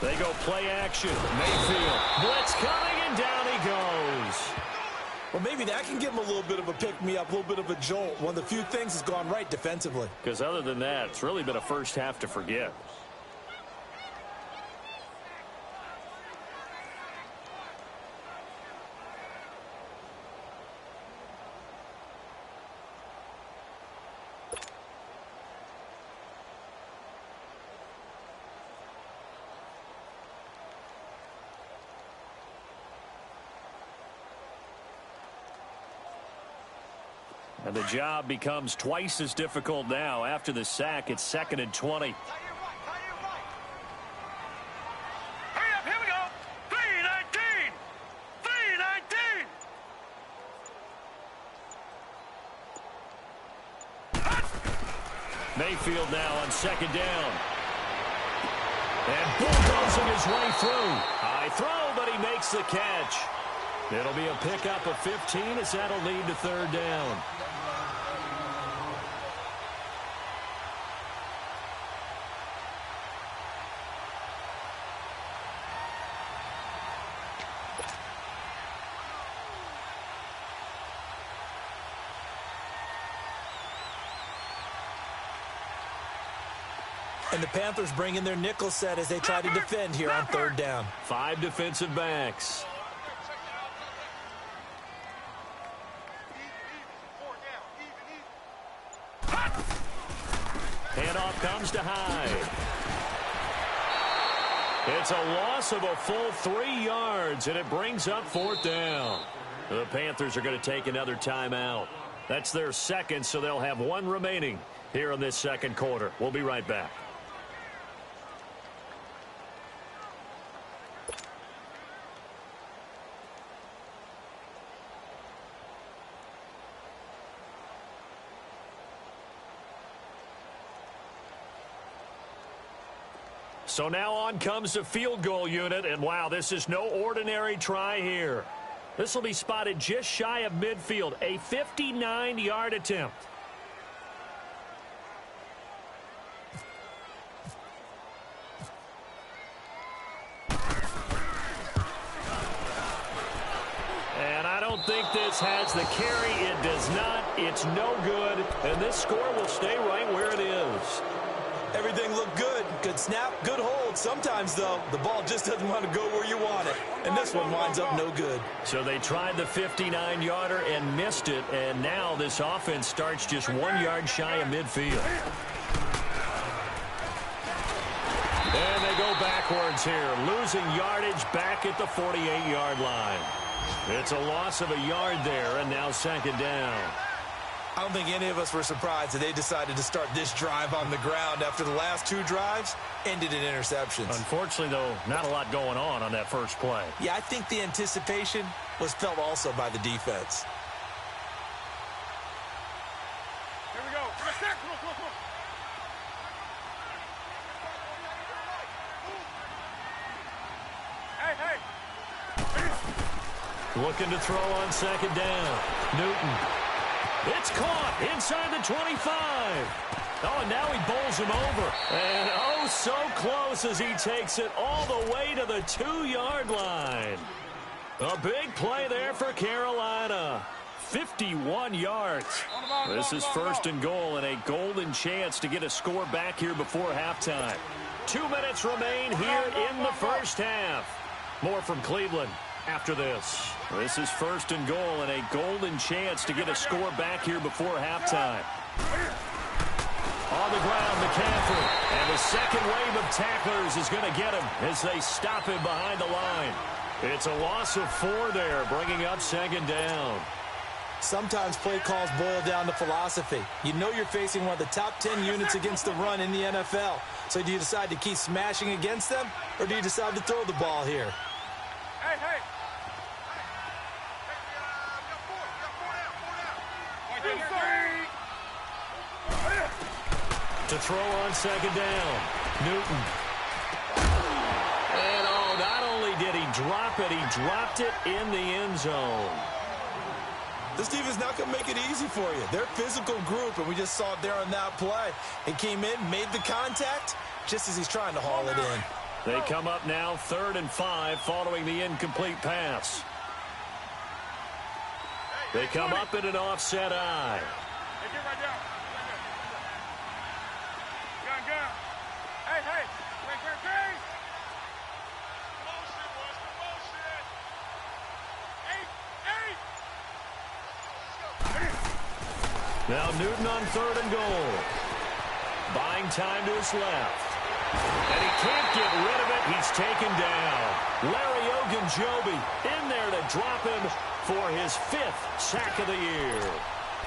They go play action. Mayfield. Blitz coming, and down he goes. Well, maybe that can give him a little bit of a pick-me-up, a little bit of a jolt. One of the few things has gone right defensively. Because other than that, it's really been a first half to forget. And the job becomes twice as difficult now. After the sack, it's 2nd and 20. Hurry up, here we go. 3-19. 3-19. Mayfield now on 2nd down. And bulldozing his way through. High throw, but he makes the catch. It'll be a pickup of 15 as that'll lead to 3rd down. And the Panthers bring in their nickel set as they try to defend here on 3rd down. 5 defensive backs. Handoff comes to Hyde. It's a loss of a full 3 yards, and it brings up 4th down. The Panthers are going to take another timeout. That's their second, so they'll have 1 remaining here in this 2nd quarter. We'll be right back. So now on comes the field goal unit, and wow, this is no ordinary try here. This will be spotted just shy of midfield, a 59-yard attempt. And I don't think this has the carry. It does not. It's no good, and this score will stay right where it is. Everything looked good. Good snap, good hold. Sometimes, though, the ball just doesn't want to go where you want it. And this one winds up no good. So they tried the 59-yarder and missed it, and now this offense starts just 1 yard shy of midfield. And they go backwards here, losing yardage back at the 48-yard line. It's a loss of a yard there, and now 2nd down. I don't think any of us were surprised that they decided to start this drive on the ground after the last 2 drives ended in interceptions. Unfortunately, though, not a lot going on that first play. Yeah, I think the anticipation was felt also by the defense. Here we go. Come on. Hey. Looking to throw on 2nd down. Newton. It's caught inside the 25. Oh, and now he bowls him over. And oh, so close as he takes it all the way to the 2-yard line. A big play there for Carolina. 51 yards. This is 1st and goal and a golden chance to get a score back here before halftime. 2 minutes remain here in the first half. More from Cleveland after this. This is 1st and goal and a golden chance to get a score back here before halftime. On the ground, McCaffrey. And the second wave of tacklers is going to get him as they stop him behind the line. It's a loss of 4 there, bringing up 2nd down. Sometimes play calls boil down to philosophy. You know you're facing one of the top 10 units against the run in the NFL. So do you decide to keep smashing against them, or do you decide to throw the ball here? Hey. To throw on 2nd down. Newton. And oh, not only did he drop it, he dropped it in the end zone. This defense not going to make it easy for you. They're a physical group, and we just saw it there on that play. It came in, made the contact, just as he's trying to haul it in. They come up now 3rd and 5 following the incomplete pass. They come up in an offset eye. Hey, get right down. Gun. Hey. Wait. Promotion, boys. Promotion. 8. Now Newton on 3rd and goal. Buying time to his left. And he can't get rid of it. He's taken down. Larry Ogunjobi in there to drop him for his 5th sack of the year.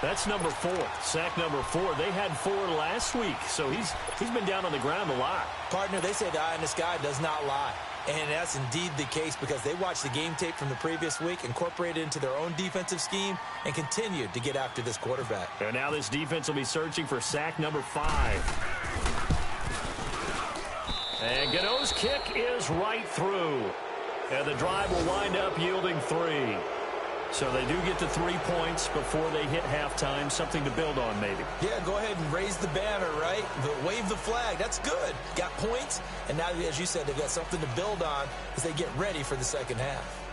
That's number 4. Sack number 4. They had 4 last week, so he's been down on the ground a lot. Partner, they say the eye in the sky does not lie. And that's indeed the case because they watched the game tape from the previous week, incorporated it into their own defensive scheme, and continued to get after this quarterback. And now this defense will be searching for sack number 5. And Gano's kick is right through. And the drive will wind up yielding 3. So they do get to 3 points before they hit halftime. Something to build on, maybe. Yeah, go ahead and raise the banner, right? Wave the flag. That's good. Got points. And now, as you said, they've got something to build on as they get ready for the second half.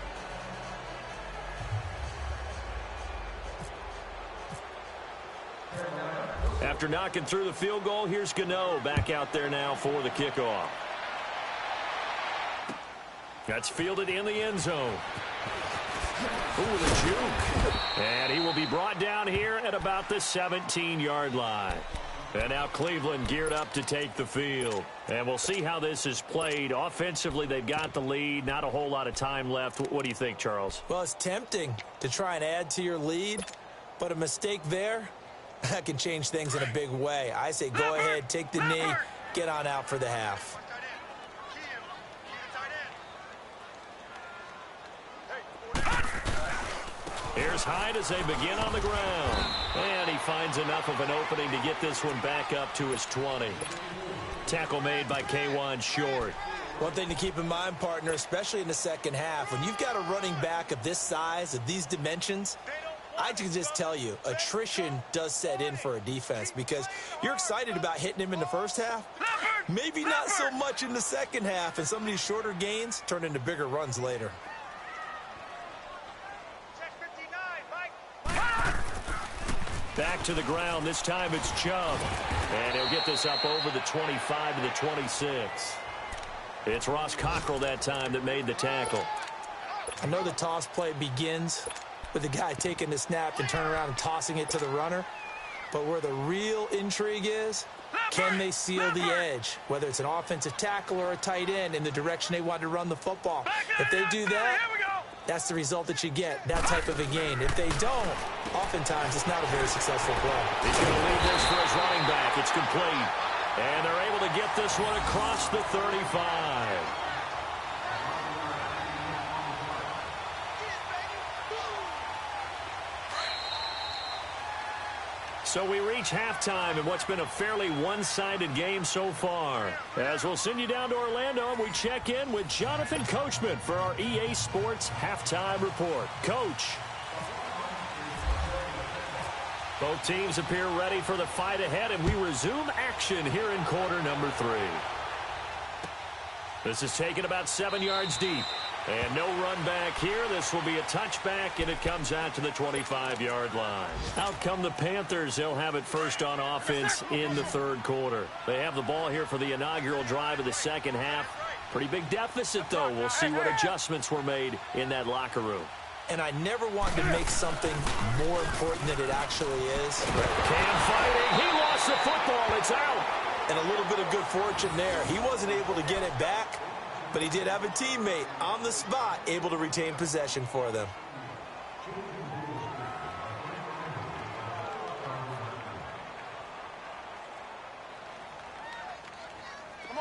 After knocking through the field goal, here's Gano back out there now for the kickoff. That's fielded in the end zone. Ooh, the juke. And he will be brought down here at about the 17-yard line. And now Cleveland geared up to take the field. And we'll see how this is played. Offensively, they've got the lead. Not a whole lot of time left. What do you think, Charles? Well, it's tempting to try and add to your lead, but a mistake there, that can change things in a big way. I say go ahead, take the knee, get on out for the half. Here's Hyde as they begin on the ground. And he finds enough of an opening to get this one back up to his 20. Tackle made by K'Wan Short. One thing to keep in mind, partner, especially in the second half, when you've got a running back of this size, of these dimensions, I can just tell you, attrition does set in for a defense because you're excited about hitting him in the first half. Maybe not so much in the second half, and some of these shorter gains turn into bigger runs later. Back to the ground. This time it's Chubb. And he'll get this up over the 25 to the 26. It's Ross Cockrell that time that made the tackle. I know the toss play begins with the guy taking the snap and turning around and tossing it to the runner. But where the real intrigue is, can they seal the edge? Whether it's an offensive tackle or a tight end in the direction they want to run the football. If they do that, that's the result that you get, that type of a gain. If they don't, oftentimes it's not a very successful play. He's going to leave this for his running back. It's complete. And they're able to get this one across the 35. So we reach halftime in what's been a fairly one-sided game so far. As we'll send you down to Orlando, and we check in with Jonathan Coachman for our EA Sports Halftime Report. Coach. Both teams appear ready for the fight ahead, and we resume action here in quarter number 3. This is taken about 7 yards deep. And no run back here. This will be a touchback, and it comes out to the 25-yard line. Out come the Panthers. They'll have it first on offense in the third quarter. They have the ball here for the inaugural drive of the second half. Pretty big deficit, though. We'll see what adjustments were made in that locker room. And I never want to make something more important than it actually is. Cam fighting. He lost the football. It's out. And a little bit of good fortune there. He wasn't able to get it back, but he did have a teammate on the spot able to retain possession for them.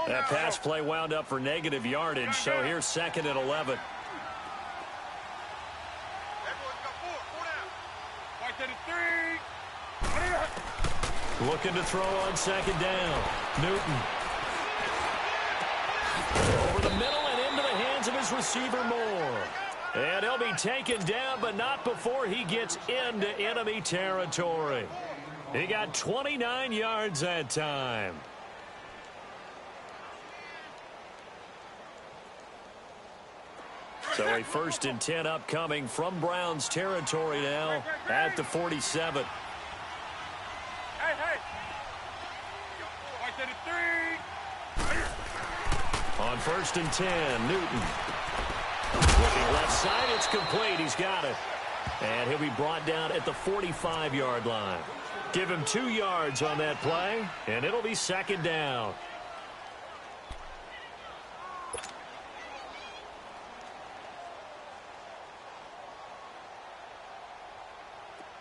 That pass play wound up for negative yardage, so here's 2nd and 11. Looking to throw on 2nd down. Newton. Over the middle and into the hands of his receiver Moore. And he'll be taken down, but not before he gets into enemy territory. He got 29 yards that time. So a 1st and 10 upcoming from Browns territory now at the 47. Hey, hey. Right to the 3. On 1st and 10, Newton. Looking left side, it's complete. He's got it. And he'll be brought down at the 45-yard line. Give him 2 yards on that play, and it'll be 2nd down.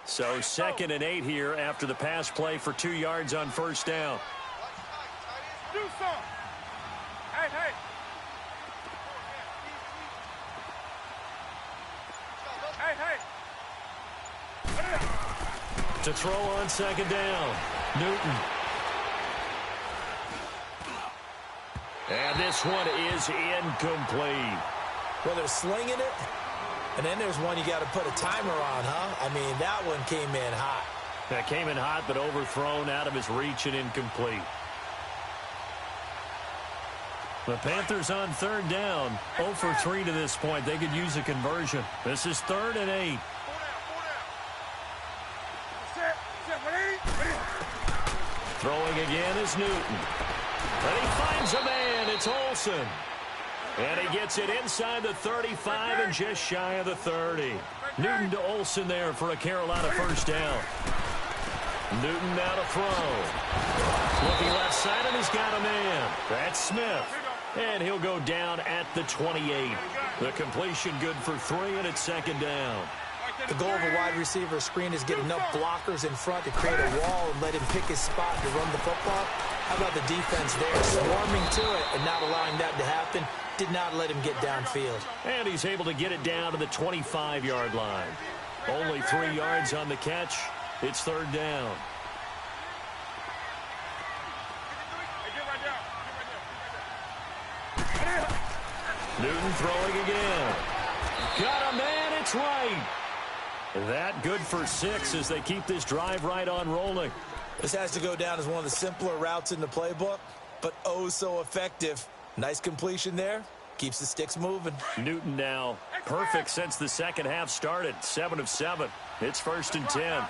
So 2nd and 8 here after the pass play for 2 yards on 1st down. Do something. Hey, hey. Hey, hey. To throw on 2nd down, Newton. And this one is incomplete. Well, they're slinging it, and then there's one you got to put a timer on, huh? I mean, that one came in hot. That came in hot, but overthrown out of his reach and incomplete. The Panthers on 3rd down, 0 for 3 to this point. They could use a conversion. This is 3rd and 8. Throwing again is Newton. And he finds a man. It's Olsen. And he gets it inside the 35 and just shy of the 30. Newton to Olsen there for a Carolina 1st down. Newton now to throw. Looking left side, and he's got a man. That's Smith. And he'll go down at the 28. The completion good for 3, and it's 2nd down. The goal of a wide receiver screen is get enough blockers in front to create a wall and let him pick his spot to run the football. How about the defense there, swarming to it and not allowing that to happen? Did not let him get downfield. And he's able to get it down to the 25-yard line. Only 3 yards on the catch. It's 3rd down. Newton throwing again. Got a man, it's right. That good for 6 as they keep this drive right on rolling. This has to go down as one of the simpler routes in the playbook, but oh so effective. Nice completion there. Keeps the sticks moving. Newton now perfect since the 2nd half started. 7 of 7. It's 1st and 10.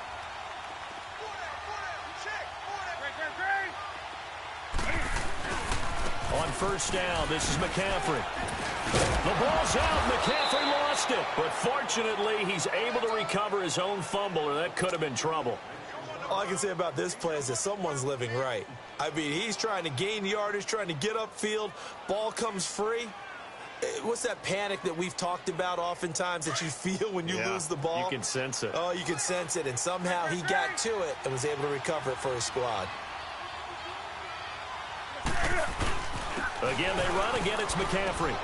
On 1st down, this is McCaffrey. The ball's out. McCaffrey lost it. But fortunately, he's able to recover his own fumble, or that could have been trouble. All I can say about this play is that someone's living right. I mean, he's trying to gain yardage, trying to get upfield. Ball comes free. What's that panic that we've talked about oftentimes that you feel when you lose the ball? You can sense it. Oh, you can sense it. And somehow he got to it and was able to recover it for his squad. Again, they run. Again, it's McCaffrey.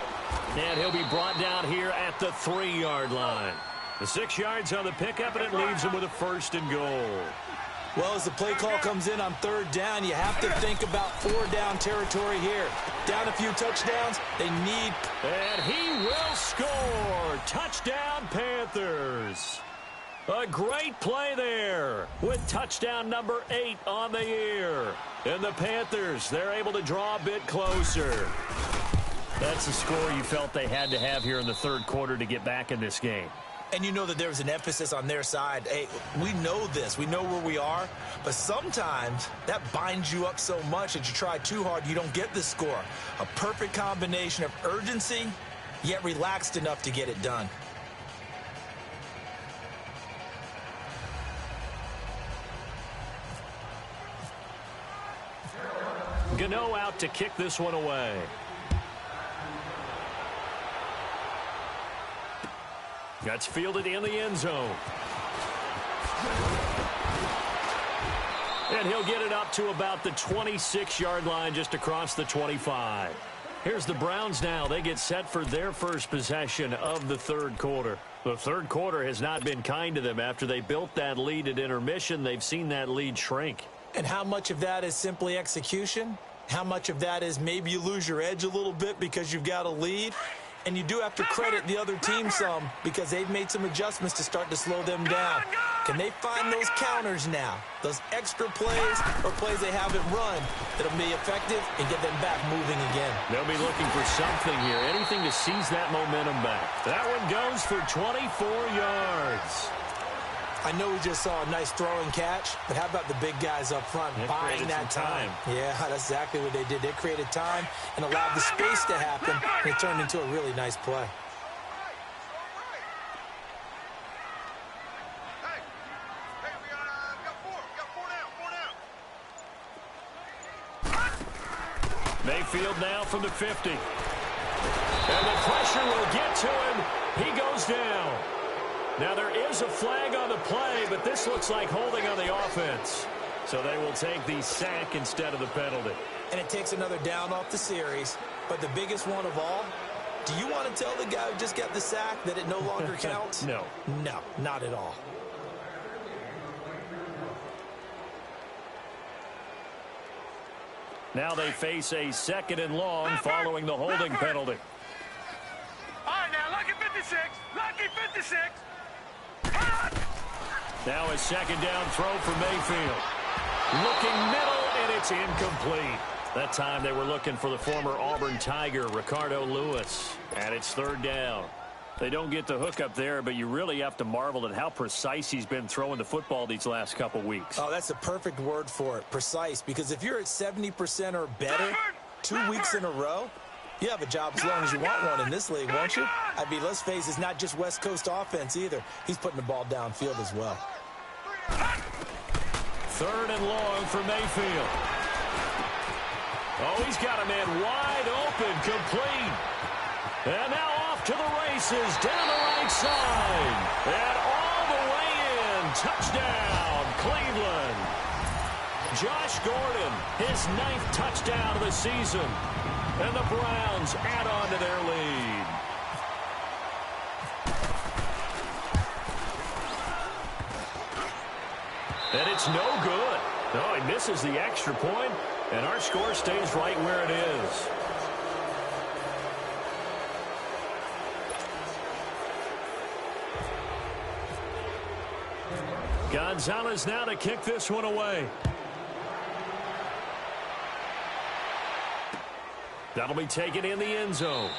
And he'll be brought down here at the 3-yard line. The 6 yards on the pickup, and it leaves him with a 1st and goal. Well, as the play call comes in on 3rd down, you have to think about 4-down territory here. Down a few touchdowns, they need... And he will score. Touchdown, Panthers. A great play there with touchdown number 8 on the year. And the Panthers, they're able to draw a bit closer. That's the score you felt they had to have here in the 3rd quarter to get back in this game. And you know that there was an emphasis on their side. Hey, we know this. We know where we are. But sometimes that binds you up so much that you try too hard, you don't get the score. A perfect combination of urgency, yet relaxed enough to get it done. Gano out to kick this one away. That's fielded in the end zone. And he'll get it up to about the 26-yard line just across the 25. Here's the Browns now. They get set for their first possession of the 3rd quarter. The 3rd quarter has not been kind to them. After they built that lead at intermission, they've seen that lead shrink. And how much of that is simply execution? How much of that is maybe you lose your edge a little bit because you've got a lead? And you do have to credit the other team some because they've made some adjustments to start to slow them down. Can they find those counters now? Those extra plays or plays they haven't run that'll be effective and get them back moving again. They'll be looking for something here, anything to seize that momentum back. That one goes for 24 yards. I know we just saw a nice throw and catch, but how about the big guys up front buying that time? Yeah, that's exactly what they did. They created time and allowed the space to happen, and it turned into a really nice play. Mayfield now from the 50. And the pressure will get to him. He goes down. Now there is a flag on the play, but this looks like holding on the offense. So they will take the sack instead of the penalty. And it takes another down off the series. But the biggest one of all, do you want to tell the guy who just got the sack that it no longer counts? No. No, not at all. Now they face a 2nd and long following the holding penalty. All right, now, lucky 56. Lucky 56. Now a 2nd down throw for Mayfield. Looking middle, and it's incomplete. That time they were looking for the former Auburn Tiger, Ricardo Lewis. And it's 3rd down. They don't get the hook up there, but you really have to marvel at how precise he's been throwing the football these last couple weeks. Oh, that's the perfect word for it, precise. Because if you're at 70% or better 2 weeks in a row, you have a job as long as you want one in this league, won't you? I mean, let's face it, it's not just West Coast offense either. He's putting the ball downfield as well. 3rd and long for Mayfield. Oh, he's got a man wide open, complete. And now off to the races, down the right side. And all the way in, touchdown, Cleveland. Josh Gordon, his 9th touchdown of the season. And the Browns add on to their lead. And it's no good. No, he misses the extra point, and our score stays right where it is. Gonzalez now to kick this one away. That'll be taken in the end zone.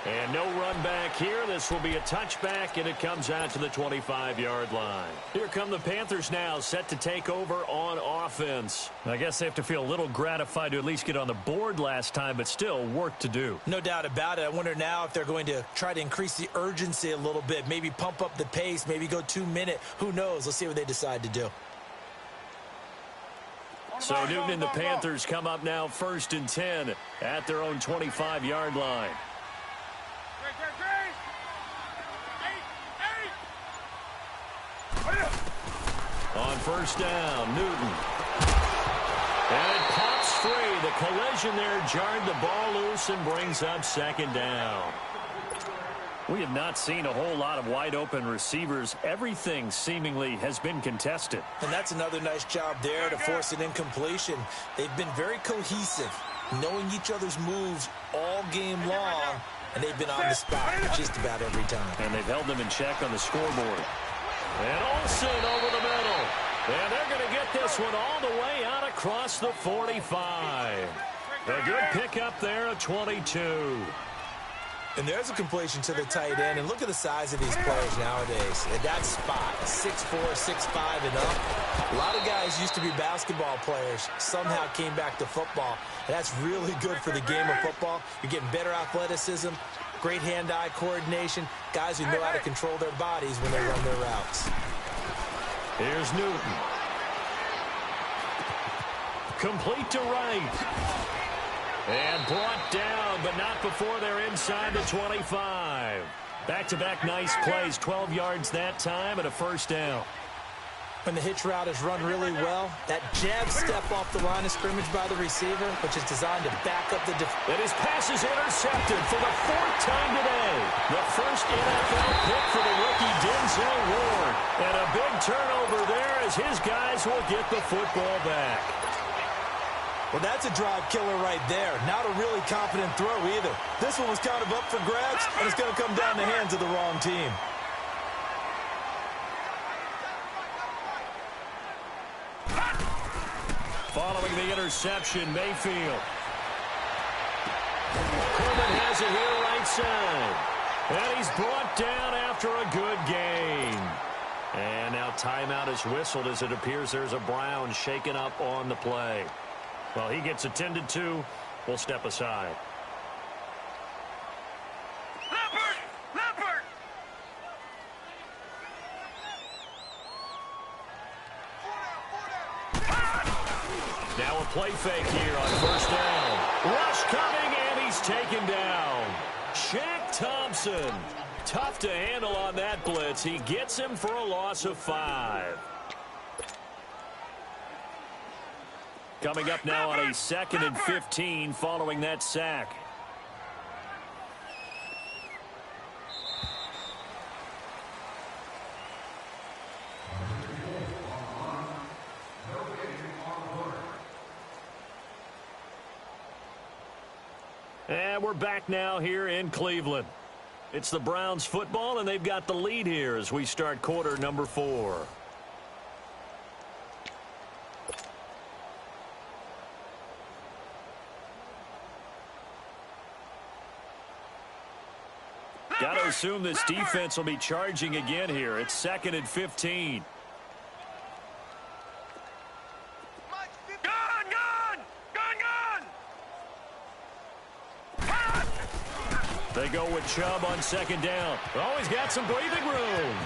And no run back here. This will be a touchback, and it comes out to the 25-yard line. Here come the Panthers now, set to take over on offense. I guess they have to feel a little gratified to at least get on the board last time, but still work to do. No doubt about it. I wonder now if they're going to try to increase the urgency a little bit, maybe pump up the pace, maybe go 2-minute. Who knows? Let's see what they decide to do. So Newton and the Panthers come up now 1st and 10 at their own 25-yard line. On 1st down, Newton. And it pops free. The collision there jarred the ball loose and brings up 2nd down. We have not seen a whole lot of wide-open receivers. Everything seemingly has been contested. And that's another nice job there to force an incompletion. They've been very cohesive, knowing each other's moves all game long, and they've been on the spot just about every time. And they've held them in check on the scoreboard. And Olsen over the middle. And they're going to get this one all the way out across the 45. A good pickup there at 22. And there's a completion to the tight end. And look at the size of these players nowadays. At that spot, 6'4", 6'5", and up. A lot of guys used to be basketball players. Somehow came back to football. And that's really good for the game of football. You're getting better athleticism, great hand-eye coordination, guys who know how to control their bodies when they run their routes. Here's Newton. Complete to right. And brought down, but not before they're inside the 25. Back-to-back nice plays, 12 yards that time, and a 1st down. When the hitch route is run really well, that jab step off the line of scrimmage by the receiver, which is designed to back up the defense. And his pass is intercepted for the 4th time today. The first NFL pick for the rookie Denzel Ward. And a big turnover there as his guys will get the football back. Well, that's a drive killer right there. Not a really confident throw either. This one was kind of up for grabs, and it's going to come down the hands of the wrong team. Following the interception, Mayfield. Coleman has it here right side. And he's brought down after a good gain. And now timeout is whistled as it appears there's a Brown shaken up on the play. Well, he gets attended to. We'll step aside. Leopard! Now a play fake here on first down. Rush coming, and he's taken down. Shaq Thompson. Tough to handle on that blitz. He gets him for a loss of 5. Coming up now on a 2nd and 15 following that sack. And we're back now here in Cleveland. It's the Browns football, and they've got the lead here as we start quarter number 4. Got to assume this defense will be charging again here. It's 2nd and 15. They go with Chubb on 2nd down. Oh, he's got some breathing room.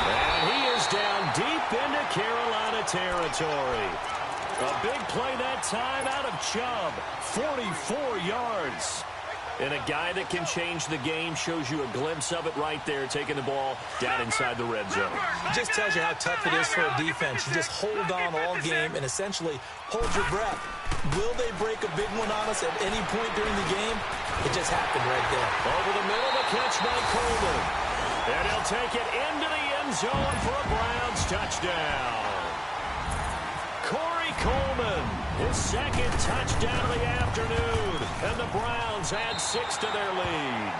And he is down deep into Carolina territory. A big play that time out of Chubb. 44 yards. And a guy that can change the game, shows you a glimpse of it right there, taking the ball down inside the red zone. It just tells you how tough it is for a defense. You just hold on all game and essentially hold your breath. Will they break a big one on us at any point during the game? It just happened right there. Over the middle, the catch by Coleman. And he'll take it into the end zone for a Browns touchdown. Corey Coleman, his 2nd touchdown of the afternoon. And the Browns add 6 to their lead.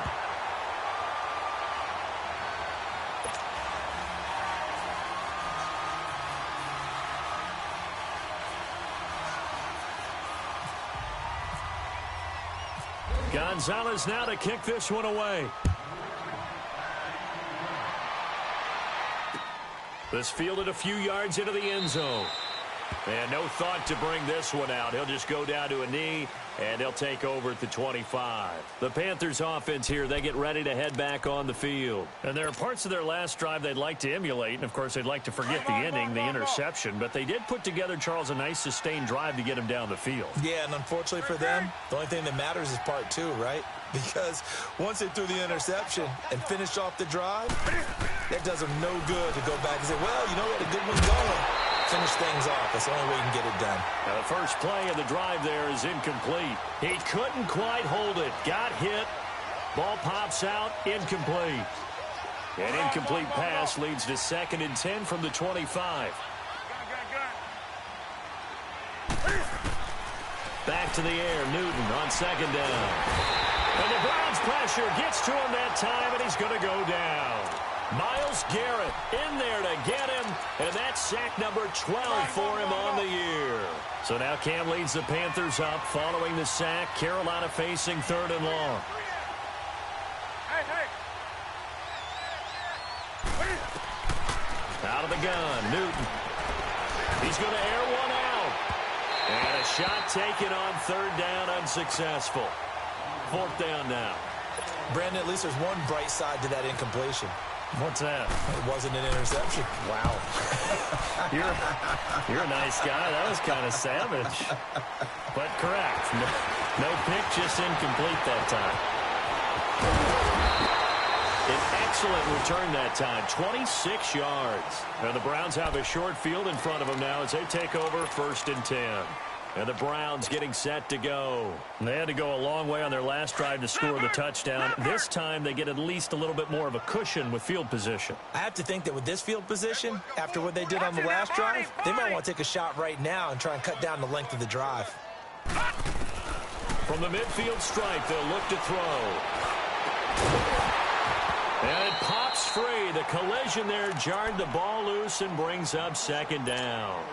Gonzalez now to kick this one away. This fielded a few yards into the end zone. And no thought to bring this one out. He'll just go down to a knee, and he'll take over at the 25. The Panthers offense here, they get ready to head back on the field. And there are parts of their last drive they'd like to emulate. And, of course, they'd like to forget the ending, the interception. But they did put together, Charles, a nice sustained drive to get him down the field. Yeah, and unfortunately for them, the only thing that matters is part 2, right? Because once they threw the interception and finished off the drive, that does them no good to go back and say, well, you know what, a good one's going. Finish things off. That's the only way you can get it done. Now, the first play of the drive there is incomplete. He couldn't quite hold it. Got hit. Ball pops out. Incomplete. An incomplete pass leads to 2nd and 10 from the 25. Back to the air. Newton on 2nd down. And the Browns pressure gets to him that time, and he's going to go down. Myles Garrett in there to get him, and that's sack number 12 for him on the year. So now Cam leads the Panthers up following the sack. Carolina facing 3rd and long. Out of the gun, Newton. He's going to air one out. And a shot taken on 3rd down, unsuccessful. 4th down now. Brandon, at least there's one bright side to that incompletion. What's that? It wasn't an interception. Wow. You're a nice guy. That was kind of savage. But correct. No pick, just incomplete that time. An excellent return that time. 26 yards. And the Browns have a short field in front of them now as they take over 1st and 10. And the Browns getting set to go. And they had to go a long way on their last drive to score the touchdown. This time they get at least a little bit more of a cushion with field position. I have to think that with this field position, after what they did on the last drive, they might want to take a shot right now and try and cut down the length of the drive. From the midfield stripe, they'll look to throw. And it pops free. The collision there jarred the ball loose and brings up second down.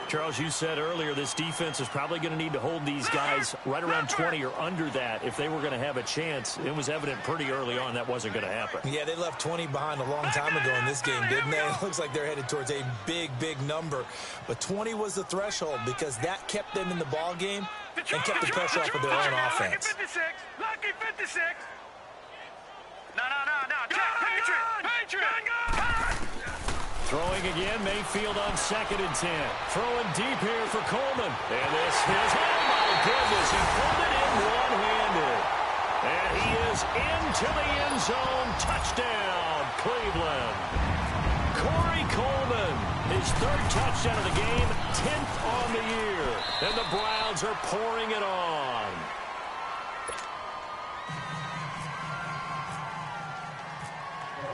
Charles, you said earlier this defense is probably going to need to hold these guys right around 20 or under that if they were going to have a chance. It was evident pretty early on that wasn't going to happen. Yeah, they left 20 behind a long time ago in this game, didn't they? It looks like they're headed towards a big, big number. But 20 was the threshold because that kept them in the ball game and kept the pressure off of their own offense. Lucky 56. Lucky 56. No. Patriot. Throwing again, Mayfield on 2nd and 10. Throwing deep here for Coleman. And this is, oh my goodness, he pulled it in one-handed. And he is into the end zone. Touchdown, Cleveland. Corey Coleman, his 3rd touchdown of the game, 10th on the year. And the Browns are pouring it on.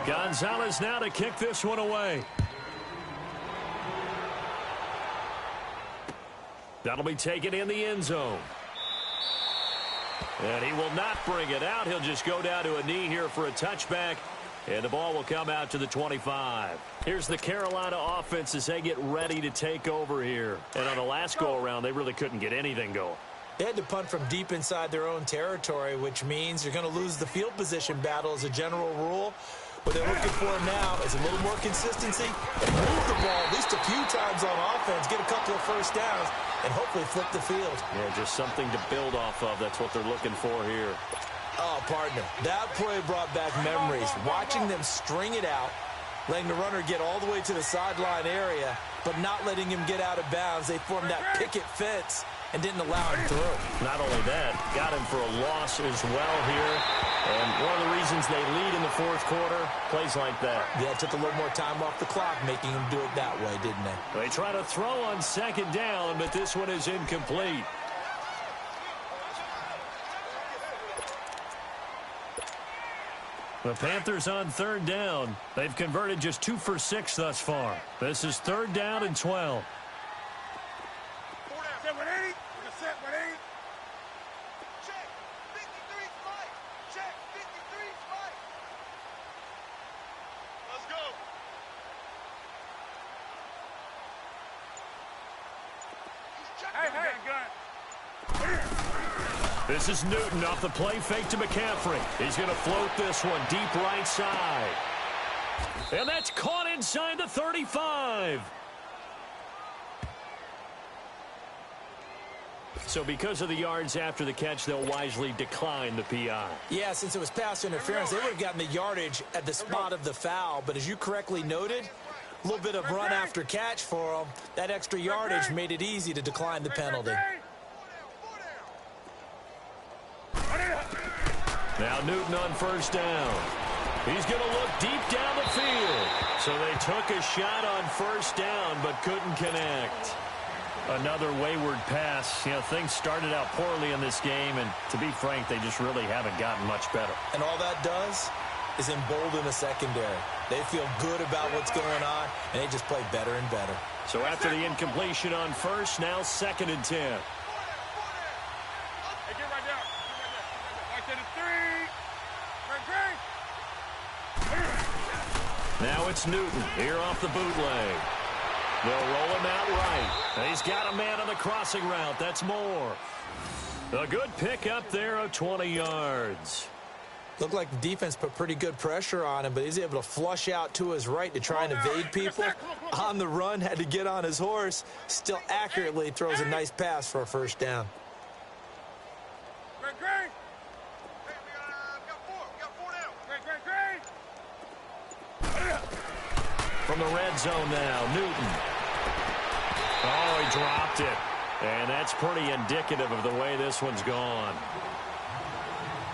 Gonzalez now to kick this one away. That'll be taken in the end zone. And he will not bring it out. He'll just go down to a knee here for a touchback. And the ball will come out to the 25. Here's the Carolina offense as they get ready to take over here. And on the last go-around, they really couldn't get anything going. They had to punt from deep inside their own territory, which means you're going to lose the field position battle as a general rule. What they're looking for now is a little more consistency and move the ball at least a few times on offense, get a couple of first downs, and hopefully flip the field. Yeah, just something to build off of. That's what they're looking for here. Oh, partner, that play brought back memories. Watching them string it out, letting the runner get all the way to the sideline area, but not letting him get out of bounds. They formed that picket fence and didn't allow him through. Not only that, got him for a loss as well here. And one of the reasons they lead in the 4th quarter, plays like that. Yeah, it took a little more time off the clock, making them do it that way, didn't they? They try to throw on 2nd down, but this one is incomplete. The Panthers on 3rd down. They've converted just 2 for 6 thus far. This is 3rd down and 12. Set 180. Set 180. Check. 53 spike. Check. 53 spike. Let's go. Hey. This is Newton off the play fake to McCaffrey. He's going to float this one deep right side. And that's caught inside the 35. So because of the yards after the catch, they'll wisely decline the PI. Yeah, since it was pass interference, they would have gotten the yardage at the spot of the foul. But as you correctly noted, a little bit of run after catch for them. That extra yardage made it easy to decline the penalty. Now Newton on 1st down. He's going to look deep down the field. So they took a shot on 1st down but couldn't connect. Another wayward pass. You know, things started out poorly in this game, and to be frank, they just really haven't gotten much better. And all that does is embolden the secondary. They feel good about what's going on, and they just play better and better. So after the incompletion on 1st, now 2nd and 10. Hey, get right down. Like that is 3. Great. Now it's Newton here off the bootleg. They'll roll him out right. He's got a man on the crossing route. That's Moore. A good pick up there of 20 yards. Looked like the defense put pretty good pressure on him, but he's able to flush out to his right to try and evade people. On the run, had to get on his horse. Still accurately throws a nice pass for a 1st down. Great. Hey, we got 4. We got 4 down. Great. From the red zone now, Newton. Oh, he dropped it. And that's pretty indicative of the way this one's gone.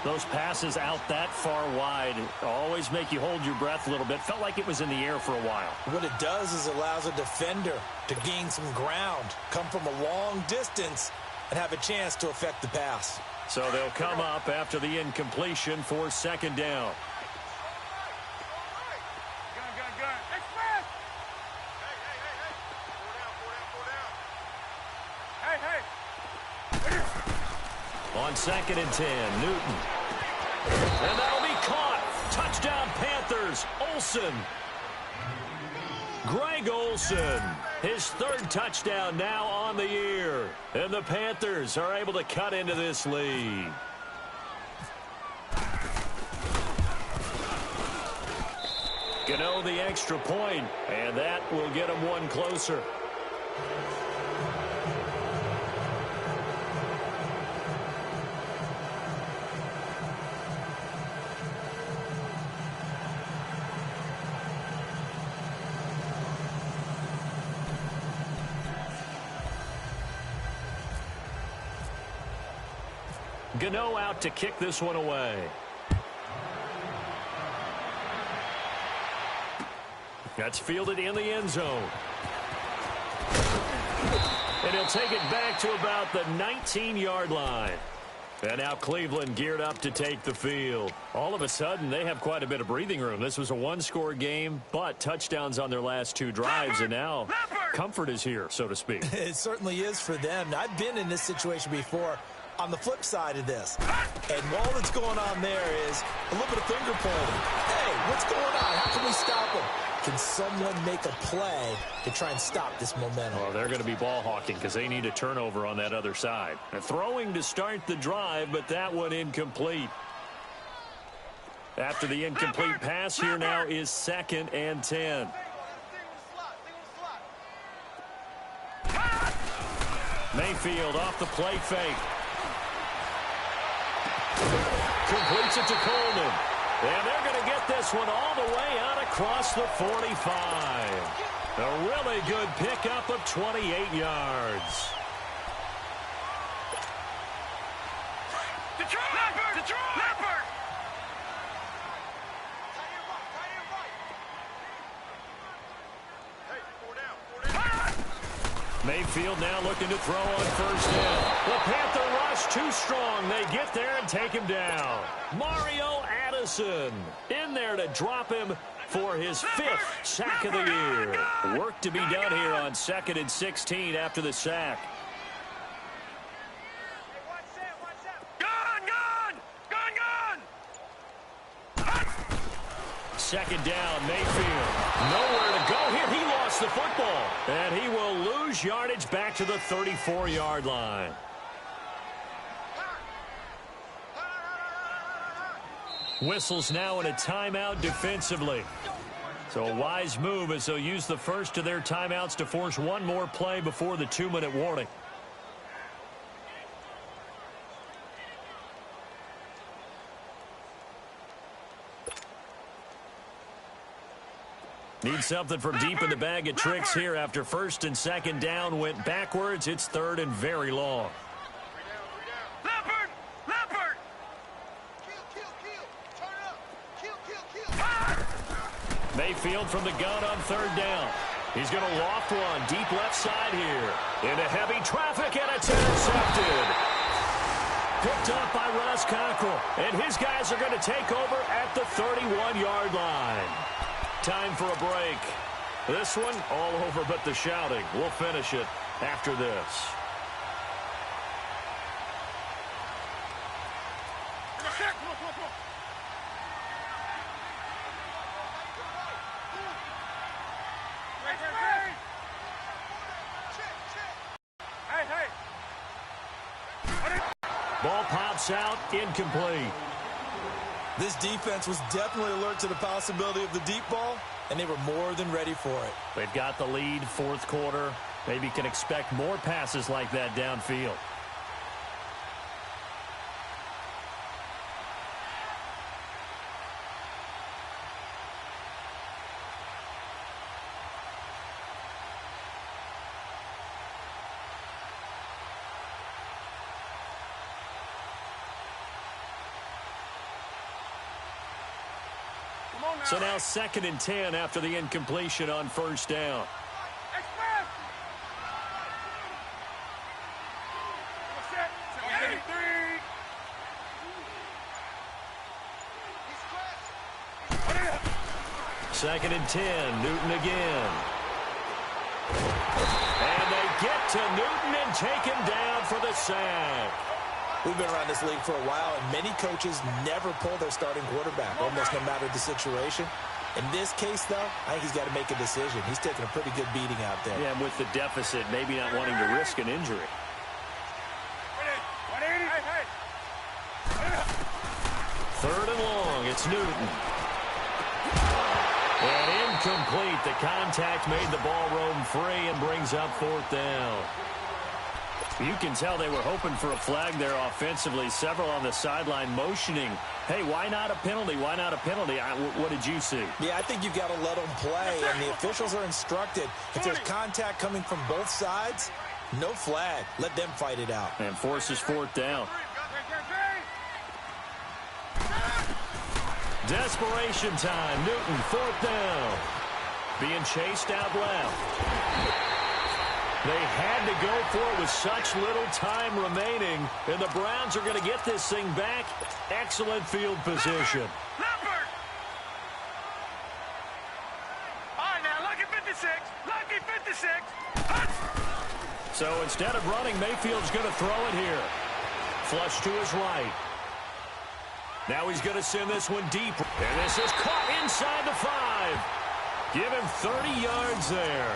Those passes out that far wide always make you hold your breath a little bit. Felt like it was in the air for a while. What it does is allows a defender to gain some ground, come from a long distance, and have a chance to affect the pass. So they'll come up after the incompletion for 2nd down. Gun. Express. Hey. On 2nd and 10, Newton. And that'll be caught. Touchdown, Panthers. Here's Olsen. Greg Olsen, his third touchdown now on the year. And the Panthers are able to cut into this lead. Gano the extra point, and that will get him one closer. Gano out to kick this one away. That's fielded in the end zone. And he'll take it back to about the 19-yard line. And now Cleveland geared up to take the field. All of a sudden, they have quite a bit of breathing room. This was a one-score game, but touchdowns on their last two drives, and now comfort is here, so to speak. It certainly is for them. I've been in this situation before. On the flip side of this, and all that's going on there is a little bit of finger pointing. Hey, what's going on? How can we stop him? Can someone make a play to try and stop this momentum? Well, they're going to be ball hawking because they need a turnover on that other side. And throwing to start the drive, but that one incomplete. After the incomplete pass, here now is 2nd and 10. Mayfield off the play fake. Completes it to Coleman. And they're going to get this one all the way out across the 45. A really good pickup of 28 yards. Mayfield now looking to throw on first down. The Panther rush too strong. They get there and take him down. Mario Addison in there to drop him for his 5th sack of the year. Work to be done here on 2nd and 16 after the sack. Second down, Mayfield. Nowhere to go here. He lost the football. And he will lose yardage back to the 34-yard line. Whistles now in a timeout defensively. So a wise move as they'll use the first of their timeouts to force one more play before the 2-minute warning. Need something from deep in the bag of tricks here after 1st and 2nd down went backwards. It's 3rd and very long. Mayfield from the gun on 3rd down. He's going to loft one deep left side here. Into heavy traffic, and it's intercepted. Picked up by Ross Cockrell. And his guys are going to take over at the 31-yard line. Time for a break. This one all over but the shouting. We'll finish it after this. Ball pops out, incomplete. This defense was definitely alert to the possibility of the deep ball, and they were more than ready for it. They've got the lead, 4th quarter. Maybe can expect more passes like that downfield. So now 2nd and 10 after the incompletion on 1st down. Second and 10, Newton again. And they get to Newton and take him down for the sack. We've been around this league for a while, and many coaches never pull their starting quarterback, almost no matter the situation. In this case, though, I think he's got to make a decision. He's taking a pretty good beating out there. Yeah, and with the deficit, maybe not wanting to risk an injury. Third and long, it's Newton. And incomplete. The contact made the ball roam free and brings up fourth down. You can tell they were hoping for a flag there offensively. Several on the sideline motioning, hey, why not a penalty? Why not a penalty? What did you see? Yeah, I think you've got to let them play, and the officials are instructed. If there's contact coming from both sides, no flag. Let them fight it out. And forces fourth down. Desperation time. Newton, fourth down. Being chased out left. They had to go for it with such little time remaining, and the Browns are going to get this thing back. Excellent field position. Leopard! All right, now, lucky 56. Lucky 56. So instead of running, Mayfield's going to throw it here. Flush to his right. Now he's going to send this one deep. And this is caught inside the 5. Give him 30 yards there.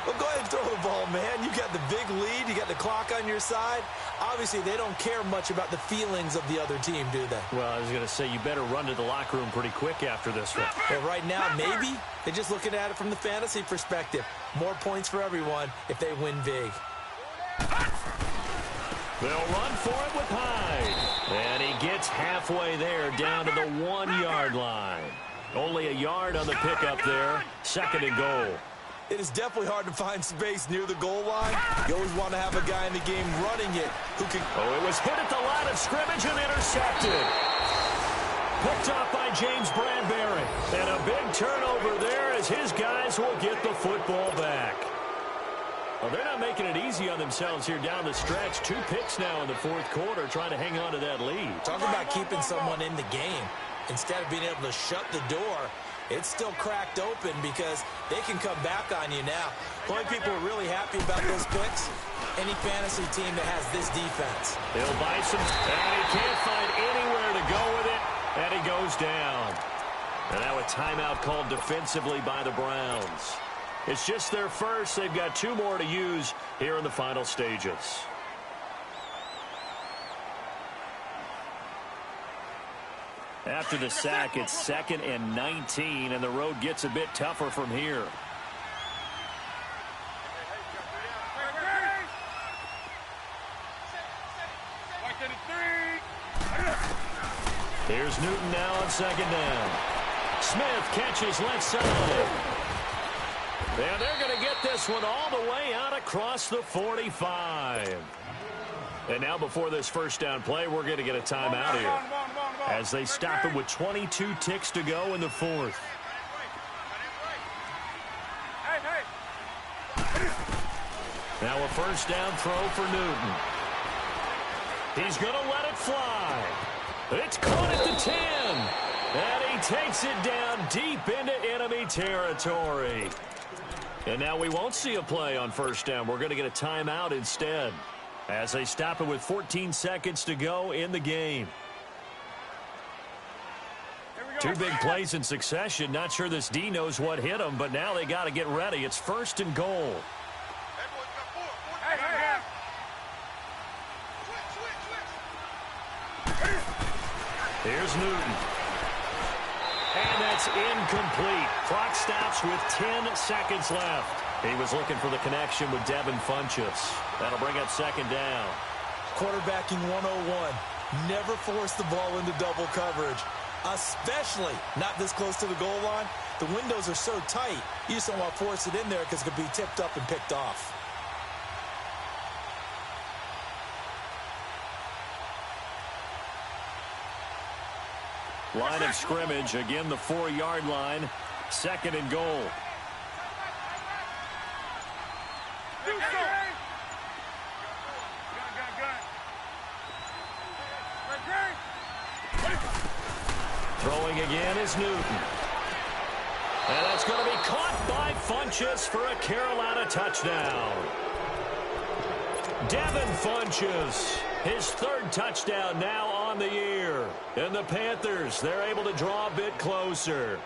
Well, go ahead and throw the ball, man. You got the big lead. You got the clock on your side. Obviously, they don't care much about the feelings of the other team, do they? Well, I was going to say, you better run to the locker room pretty quick after this one. Well, right now, maybe they're just looking at it from the fantasy perspective. More points for everyone if they win big. They'll run for it with Hyde. And he gets halfway there, down to the 1-yard line. Only a yard on the pickup there. Second and goal. It is definitely hard to find space near the goal line. You always want to have a guy in the game running it who can... Oh, it was hit at the line of scrimmage and intercepted. Picked off by James Bradbury. And a big turnover there as his guys will get the football back. Well, they're not making it easy on themselves here down the stretch. 2 picks now in the fourth quarter, trying to hang on to that lead. Talk about keeping someone in the game. Instead of being able to shut the door, it's still cracked open because they can come back on you now. The only people who are really happy about those picks, any fantasy team that has this defense. He'll buy some, and he can't find anywhere to go with it, and he goes down. And now a timeout called defensively by the Browns. It's just their first. They've got 2 more to use here in the final stages. After the sack, it's 2nd and 19, and the road gets a bit tougher from here. Here's Newton now on 2nd down. Smith catches left side. And they're going to get this one all the way out across the 45. And now before this first down play, we're going to get a timeout here as they stop it with 22 ticks to go in the 4th. Now a first down throw for Newton. He's going to let it fly. It's caught at the 10. And he takes it down deep into enemy territory. And now we won't see a play on first down. We're going to get a timeout instead as they stop it with 14 seconds to go in the game. 2 big plays in succession. Not sure this D knows what hit them, but now they got to get ready. It's 1st and goal. Here's Newton. And that's incomplete. Clock stops with 10 seconds left. He was looking for the connection with Devin Funchess. That'll bring up 2nd down. Quarterbacking 101. Never force the ball into double coverage, especially not this close to the goal line. The windows are so tight, you just don't want to force it in there because it could be tipped up and picked off. Line of scrimmage, again the 4-yard line. 2nd and goal. Throwing again is Newton. And that's going to be caught by Funchess for a Carolina touchdown. Devin Funchess, his 3rd touchdown now on the year. And the Panthers, they're able to draw a bit closer.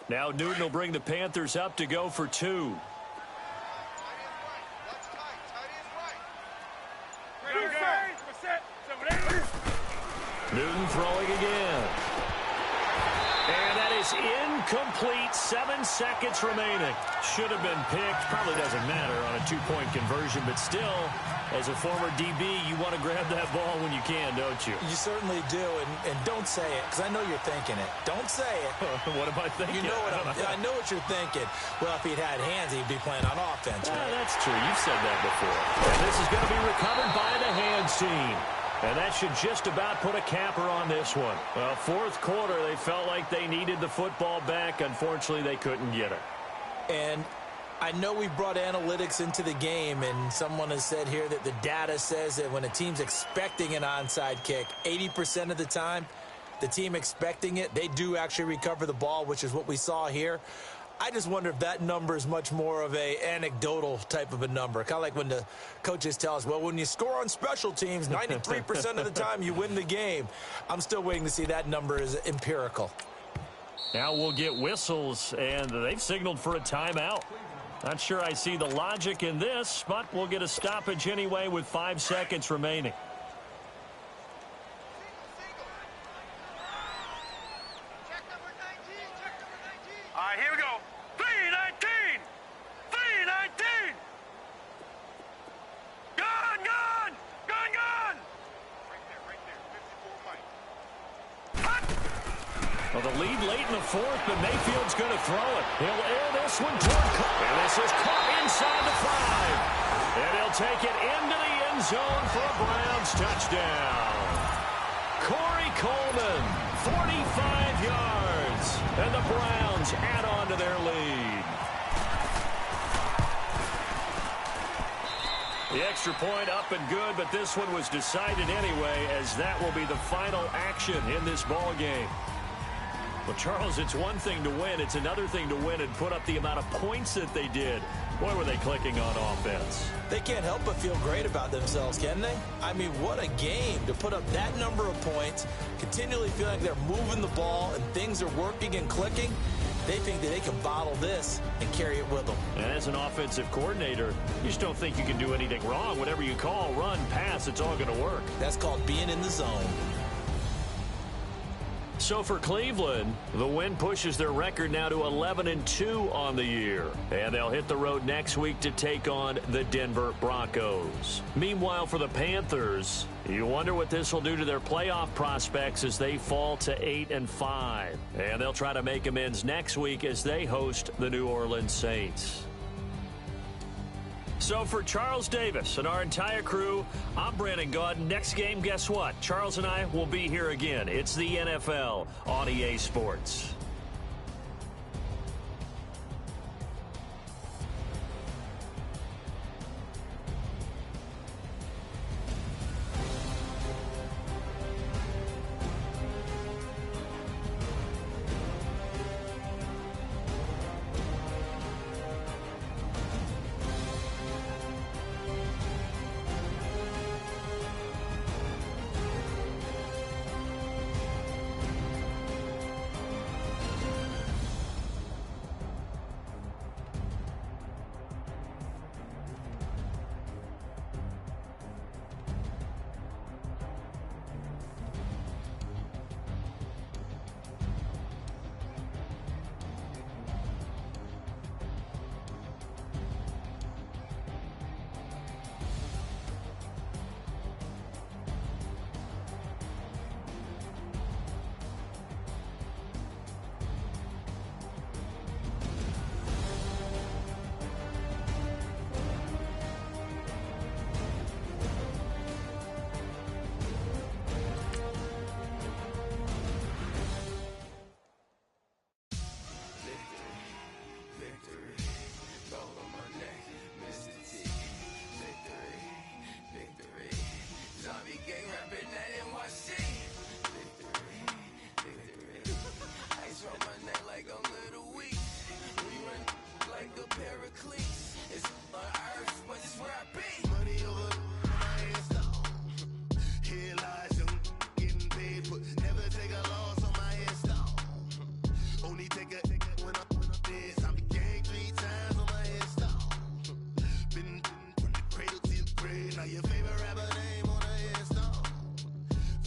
Now Newton will bring the Panthers up to go for 2. Newton throwing again. And that is incomplete. 7 seconds remaining. Should have been picked. Probably doesn't matter on a 2-point conversion, but still, as a former DB, you want to grab that ball when you can, don't you? You certainly do, and don't say it, because I know you're thinking it. Don't say it. What am I thinking? You know what I know what you're thinking. Well, if he'd had hands, he'd be playing on offense. Right? That's true. You've said that before. And this is going to be recovered by the hands team. And that should just about put a capper on this one. Well, fourth quarter, they felt like they needed the football back. Unfortunately, they couldn't get it. And I know we brought analytics into the game, and someone has said here that the data says that when a team's expecting an onside kick, 80% of the time, the team expecting it, they do actually recover the ball, which is what we saw here. I just wonder if that number is much more of a anecdotal type of a number. Kind of like when the coaches tell us, well, when you score on special teams, 93% of the time you win the game. I'm still waiting to see that number is empirical. Now we'll get whistles, and they've signaled for a timeout. Not sure I see the logic in this, but we'll get a stoppage anyway with 5 seconds remaining. All right, here we go. 319! 319! Gun, gun! Gun, gun! Right there. 54 Mike. Well, the lead late in the fourth, but Mayfield's going to throw it. He'll air this one toward Cole. And this is caught inside the 5. And he'll take it into the end zone for a Browns touchdown. Corey Coleman, 45 yards. And the Browns add on to their lead. The extra point up and good, but this one was decided anyway, as that will be the final action in this ball game. Well, Charles, it's one thing to win. It's another thing to win and put up the amount of points that they did. Boy, were they clicking on offense. They can't help but feel great about themselves, can they? I mean, what a game to put up that number of points, continually feeling like they're moving the ball and things are working and clicking. They think that they can bottle this and carry it with them. And as an offensive coordinator, you just don't think you can do anything wrong. Whatever you call, run, pass, it's all going to work. That's called being in the zone. So for Cleveland, the win pushes their record now to 11-2 on the year. And they'll hit the road next week to take on the Denver Broncos. Meanwhile, for the Panthers, you wonder what this will do to their playoff prospects as they fall to 8-5. And they'll try to make amends next week as they host the New Orleans Saints. So for Charles Davis and our entire crew, I'm Brandon Gaudin. Next game, guess what? Charles and I will be here again. It's the NFL on EA Sports. when I'm dead. I be gang 3 times on my headstone. Been from the cradle to the grave. Now your favorite rapper name on a headstone.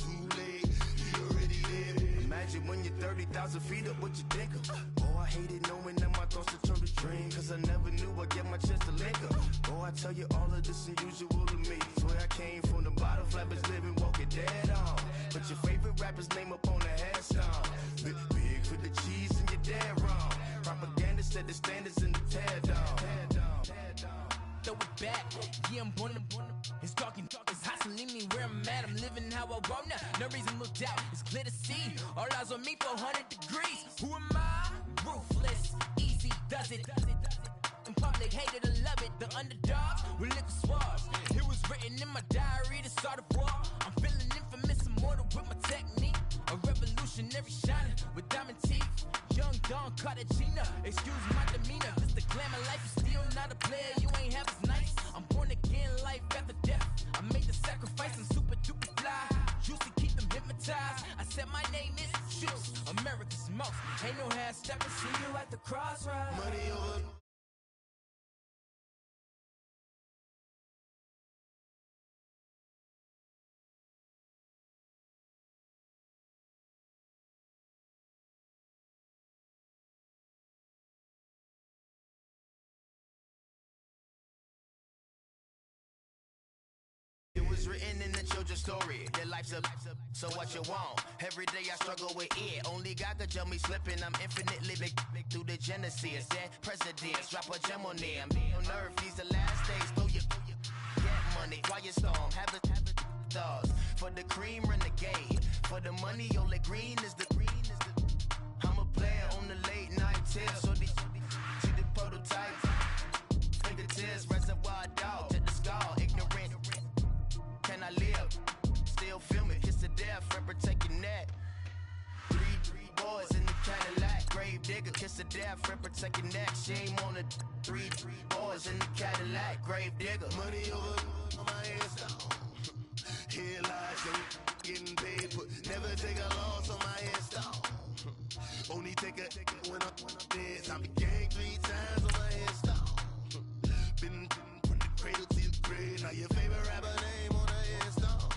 Too late, you already there. Imagine when you're 30,000 feet up, what you think of? Oh, I hated knowing that my thoughts would turn to dream. Cause I never knew I'd get my chance to link up. Oh, I tell you all of this unusual to me. Swear I came from the bottom, flappers living, walking dead on. But your favorite rapper's name up on the headstone. Big for the cheese and you're dead wrong. Propaganda set the standards in the tear down. Throw it back, yeah, I'm born to. It's dark, it's hot, so leave me where I'm at. I'm living how I want now. No reason to doubt, it's clear to see. All eyes on me, 400 degrees. Who am I? Ruthless, easy, does it. In public, hated or love it. The underdogs with liquor swabs. It was written in my diary to start a war. I'm feeling infamous, immortal with my technique. A revolutionary shining with diamond teeth. Young Don Cartagena, excuse my demeanor. This the glamour life, you still not a player. You ain't half as nice. I'm born again, life after death. I made the sacrifice and super duper fly. Used to keep them hypnotized. I said my name is Juice, America's most. Ain't no half stepping, see you at the crossroads. Money over. Written in the children's story, their life's a so what you want. Every day I struggle with it. Only God could tell me slipping. I'm infinitely big through the genesis. Dead presidents, drop a gem on them. On earth, these the last days. Throw your get money, quiet storm. Have the thoughts for the cream renegade. For the money, only green is the. I'm a player on the late night till. So see the prototype. Fingertips, reservoir dog to the skull. Ignorant. Can I live? Still film it. Kiss to death, forever take your neck. Three boys in the Cadillac. Grave digger, kiss to death, forever take your neck. Shame on the three boys in the Cadillac. Grave digger. Money over on my headstone. Here lies yo, getting paid, but never take a loss on my headstone. Only take a when I'm dead. I be gang 3 times on my headstone. Been from the cradle to the grave. Now your favorite rapper name on a headstone.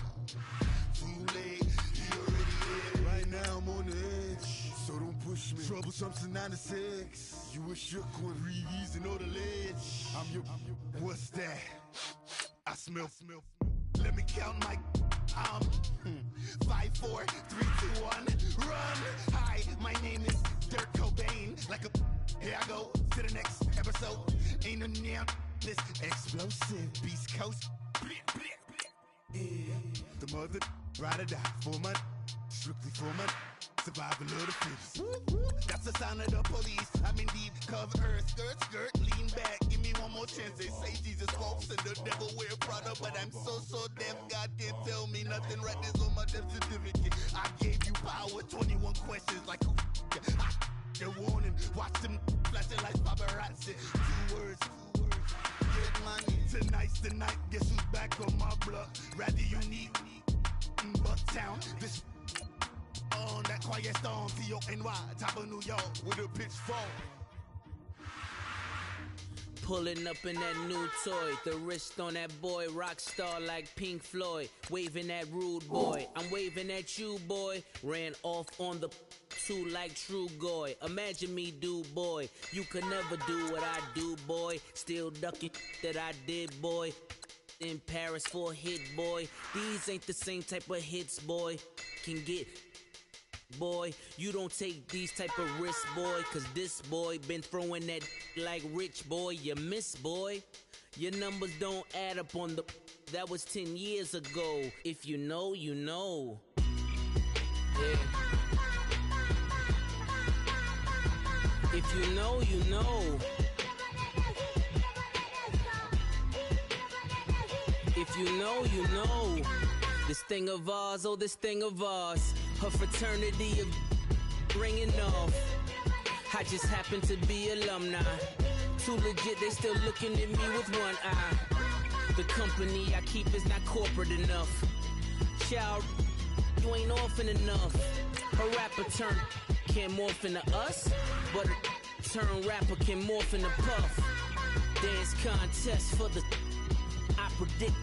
Too late, you already there. Right now I'm on the edge, so don't push me. Troublesome to 9 to 6. You a shook one, breeze and all the ledge. I'm your, what's that? I smell. Let me count my. 5, 4, 3, 2, 1, run. Hi, my name is Dirk Cobain. Like a, here I go to the next episode. Ain't no damn this explosive Beast Coast. Yeah. The mother ride or die for my, strictly for my survival of the fittest. That's the sign of the police. I'm in deep cover earth, skirt, lean back. Give me one more chance. They say Jesus walks and the devil wear Prada, but I'm so deaf. God can't tell me nothing. Right this on my death certificate. I gave you power. 21 questions like who? The warning. Watch them flashing like paparazzi. 2 words. Get money. Tonight's the night. Guess who's back on my block? Rather unique. Bucktown. This. On that quiet storm, T-O-N-Y, top of New York, with a pitchfork. Pulling up in that new toy, the wrist on that boy, rock star like Pink Floyd, waving at rude boy, I'm waving at you boy, ran off on the 2 like True Goy, imagine me do boy, you could never do what I do boy, still ducking that I did boy, in Paris for a hit boy, these ain't the same type of hits boy, can get boy, you don't take these type of risks, boy, cause this boy been throwing that like rich boy, you miss, boy. Your numbers don't add up on the, that was 10 years ago. If you know, you know. Yeah. If you know, you know. If you know, you know. This thing of ours, oh, this thing of ours. Her fraternity of ringing off. I just happen to be alumni. Too legit, they still looking at me with one eye. The company I keep is not corporate enough. Child, you ain't orphan enough. A rapper turn can't morph into us, but Turn rapper can morph in a puff. Dance contest for the I predict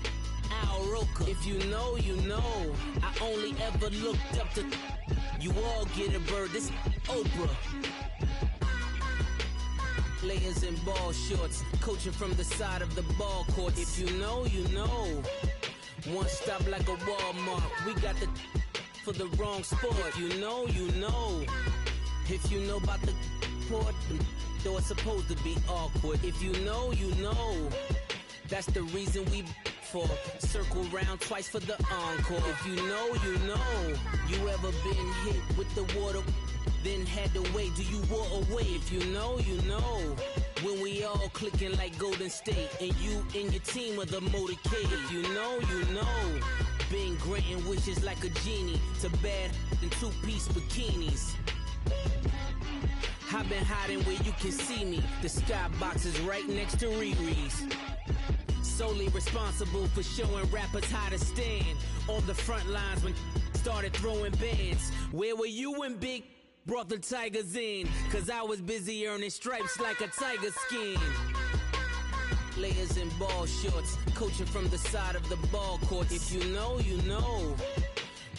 Al Roker. If you know, you know. I only ever looked up to you all get a bird. This Oprah. Layers in ball shorts, coaching from the side of the ball court. If you know, you know. One stop like a Walmart. We got the for the wrong sport. If you know, you know. If you know about the port, though it's supposed to be awkward. If you know, you know. That's the reason we for circle round twice for the encore. If you know, you know. You ever been hit with the water, then had to wait? Do you walk away? If you know, you know. When we all clicking like Golden State, and you and your team are the motorcade. If you know, you know. Been granting wishes like a genie to bad in two-piece bikinis. I've been hiding where you can see me. The skybox is right next to Riri's. Solely responsible for showing rappers how to stand on the front lines when started throwing bands. Where were you when Big brought the Tigers in? Cause I was busy earning stripes like a tiger skin. Layers in ball shorts, coaching from the side of the ball court. If you know, you know.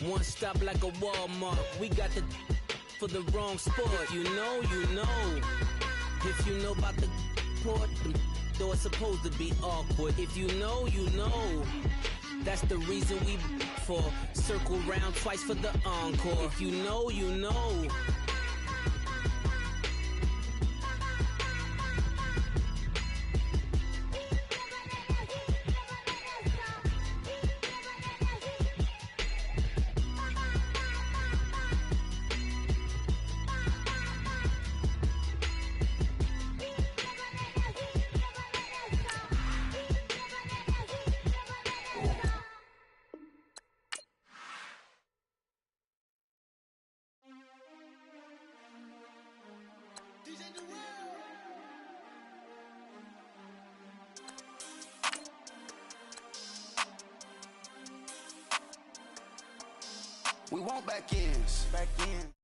One stop like a Walmart. We got the for the wrong sport. You know, you know. If you know about the port, though it's supposed to be awkward. If you know, you know. That's the reason we for circle round twice for the encore. If you know, you know. We want back ends. Back in.